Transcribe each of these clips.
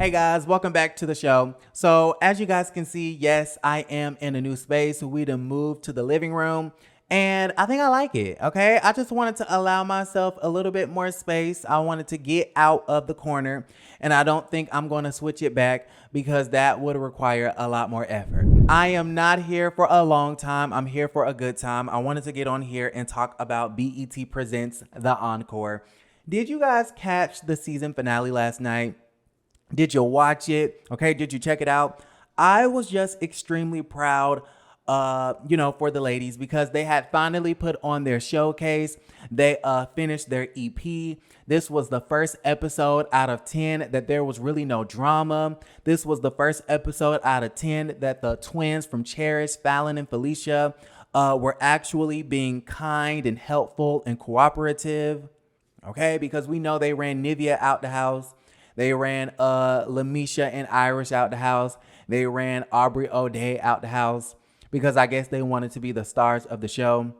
Hey guys, welcome back to the show. So as you guys can see, yes, I am in a new space. We done moved to the living room and I think I like it, okay? I just wanted to allow myself a little bit more space. I wanted to get out of the corner and I don't think I'm going to switch it back because that would require a lot more effort. I am not here for a long time. I'm here for a good time. I wanted to get on here and talk about BET Presents The Encore. Did you guys catch the season finale last night? Did you watch it? Okay, did you check it out? I was just extremely proud, for the ladies because they had finally put on their showcase. They finished their EP. This was the first episode out of 10 that there was really no drama. This was the first episode out of 10 that the twins from Cherish, Fallon and Felicia, were actually being kind and helpful and cooperative. Okay, because we know they ran Nivea out the house. They ran Lamisha and Irish out the house. They ran Aubrey O'Day out the house because I guess they wanted to be the stars of the show,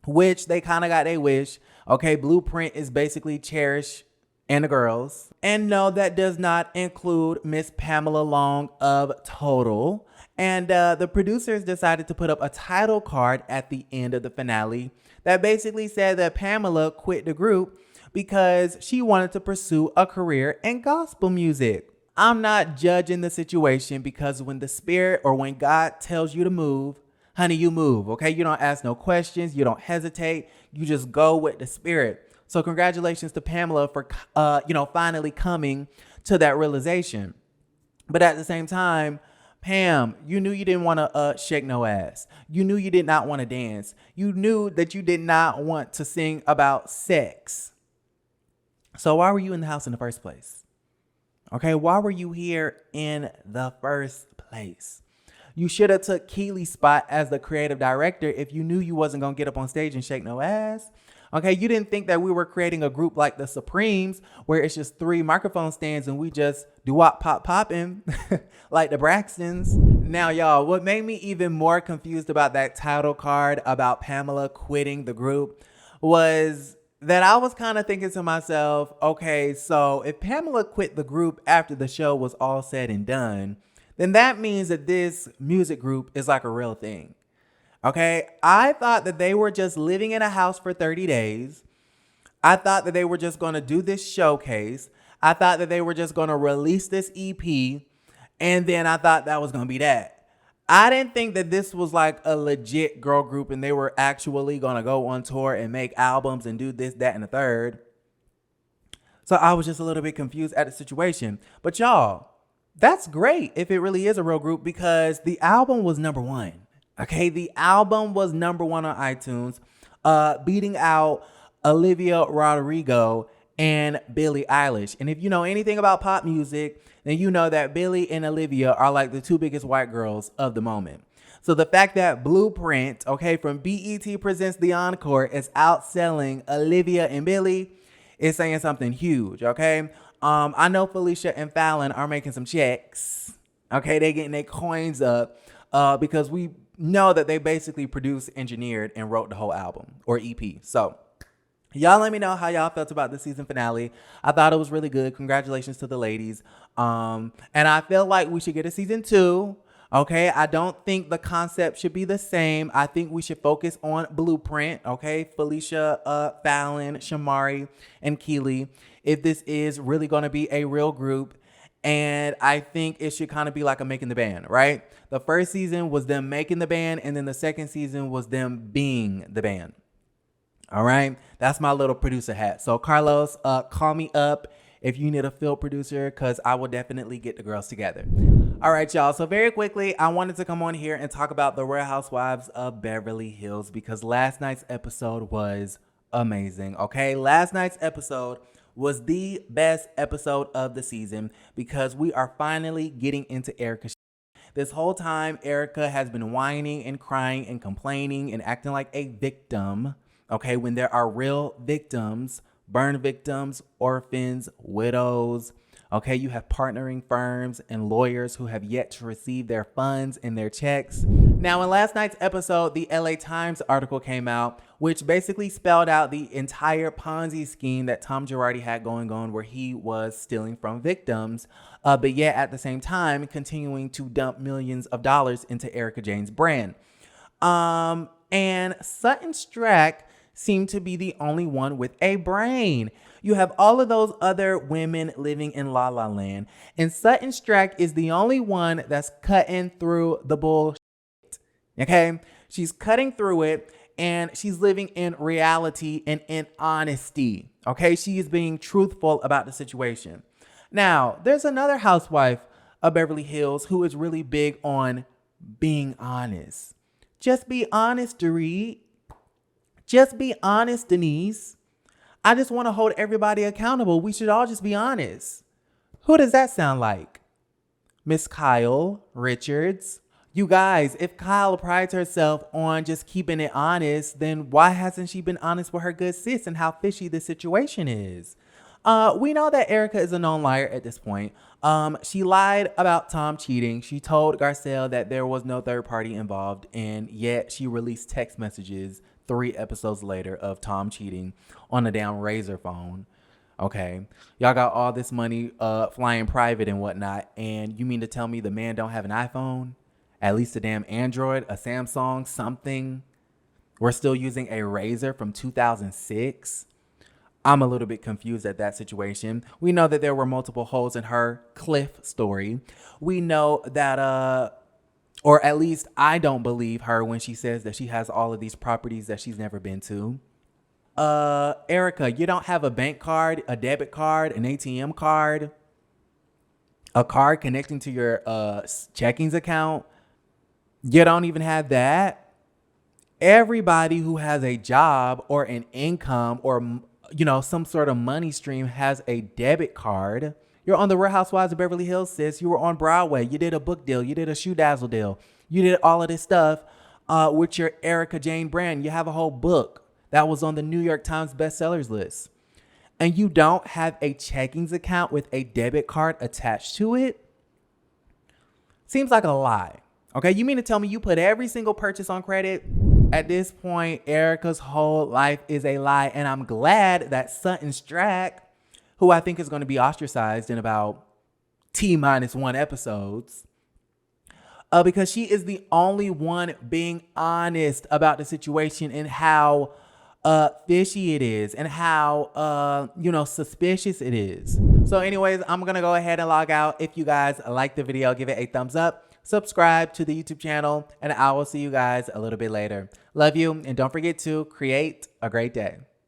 which they kind of got their wish. Okay, Bluprint is basically Cherish and the girls. And no, that does not include Miss Pamela Long of Total. And the producers decided to put up a title card at the end of the finale that basically said that Pamela quit the group because she wanted to pursue a career in gospel music. I'm not judging the situation because when the spirit or when God tells you to move, honey, you move, okay? You don't ask no questions. You don't hesitate. You just go with the spirit. So congratulations to Pamela for, finally coming to that realization. But at the same time, Pam, you knew you didn't want to shake no ass. You knew you did not want to dance. You knew that you did not want to sing about sex. So why were you in the house in the first place? Okay, why were you here in the first place? You should have took Keely's spot as the creative director if you knew you wasn't going to get up on stage and shake no ass. Okay, you didn't think that we were creating a group like the Supremes where it's just 3 microphone stands and we just do-wop pop popping like the Braxtons. Now, y'all, what made me even more confused about that title card about Pamela quitting the group was that I was kind of thinking to myself, okay, so if Pamela quit the group after the show was all said and done, then that means that this music group is like a real thing. Okay, I thought that they were just living in a house for 30 days. I thought that they were just going to do this showcase. I thought that they were just going to release this EP. And then I thought that was going to be that. I didn't think that this was like a legit girl group and they were actually going to go on tour and make albums and do this, that, and the third. So I was just a little bit confused at the situation. But y'all, that's great if it really is a real group because the album was #1. Okay, the album was #1 on iTunes, beating out Olivia Rodrigo and Billie Eilish. And if you know anything about pop music, then you know that Billie and Olivia are like the 2 biggest white girls of the moment. So the fact that Bluprint, okay, from BET Presents The Encore is outselling Olivia and Billie is saying something huge, okay? I know Felicia and Fallon are making some checks, okay? They're getting their coins up because we know that they basically produced, engineered, and wrote the whole album or EP. So y'all let me know how y'all felt about the season finale. I thought it was really good. Congratulations to the ladies. And I feel like we should get a season 2. Okay, I don't think the concept should be the same. I think we should focus on Bluprint. Okay, Felicia, Fallon, Shamari, and Keely. If this is really going to be a real group. And I think it should kind of be like a making the band, right? The first season was them making the band. And then the second season was them being the band. All right. That's my little producer hat. So Carlos, call me up if you need a field producer because I will definitely get the girls together. All right, y'all. So very quickly, I wanted to come on here and talk about the Real Housewives of Beverly Hills because last night's episode was amazing. Okay. Last night's episode was the best episode of the season because we are finally getting into Erika. This whole time, Erika has been whining and crying and complaining and acting like a victim. Okay, when there are real victims, burn victims, orphans, widows, Okay, you have partnering firms and lawyers who have yet to receive their funds and their checks. Now, in last night's episode, the LA Times article came out, which basically spelled out the entire Ponzi scheme that Tom Girardi had going on, where he was stealing from victims, but yet at the same time continuing to dump millions of dollars into Erika Jayne's brand. And Sutton Strack seemed to be the only one with a brain. You have all of those other women living in La La Land, and Sutton Strack is the only one that's cutting through the bullshit. Okay? She's cutting through it, and she's living in reality and in honesty. Okay? She is being truthful about the situation. Now, there's another housewife of Beverly Hills who is really big on being honest. Just be honest, Dorit. Just be honest, Denise. I just want to hold everybody accountable. We should all just be honest. Who does that sound like? Miss Kyle Richards. You guys, if Kyle prides herself on just keeping it honest, then why hasn't she been honest with her good sis and how fishy the situation is? We know that Erika is a known liar at this point. She lied about Tom cheating. She told Garcelle that there was no third party involved, and yet she released text messages 3 episodes later of Tom cheating on a damn Razor phone. Okay, y'all got all this money flying private and whatnot, and you mean to tell me the man don't have an iPhone? At least a damn Android, a Samsung, something? We're still using a Razor from 2006? I'm a little bit confused at that situation. We know that there were multiple holes in her cliff story. We know that, or at least I don't believe her when she says that she has all of these properties that she's never been to. Erika, you don't have a bank card, a debit card, an ATM card, a card connecting to your checkings account. You don't even have that. Everybody who has a job or an income or, you know, some sort of money stream has a debit card. You're on the Real Housewives of Beverly Hills, sis. You were on Broadway. You did a book deal. You did a shoe dazzle deal. You did all of this stuff with your Erika Jayne brand. You have a whole book that was on the New York Times bestsellers list. And you don't have a checkings account with a debit card attached to it? Seems like a lie. Okay, you mean to tell me you put every single purchase on credit? At this point, Erika's whole life is a lie. And I'm glad that Sutton Strack, who I think is going to be ostracized in about T-1 episodes, because she is the only one being honest about the situation and how fishy it is and how, suspicious it is. So anyways, I'm going to go ahead and log out. If you guys like the video, give it a thumbs up. Subscribe to the YouTube channel, and I will see you guys a little bit later. Love you, and don't forget to create a great day.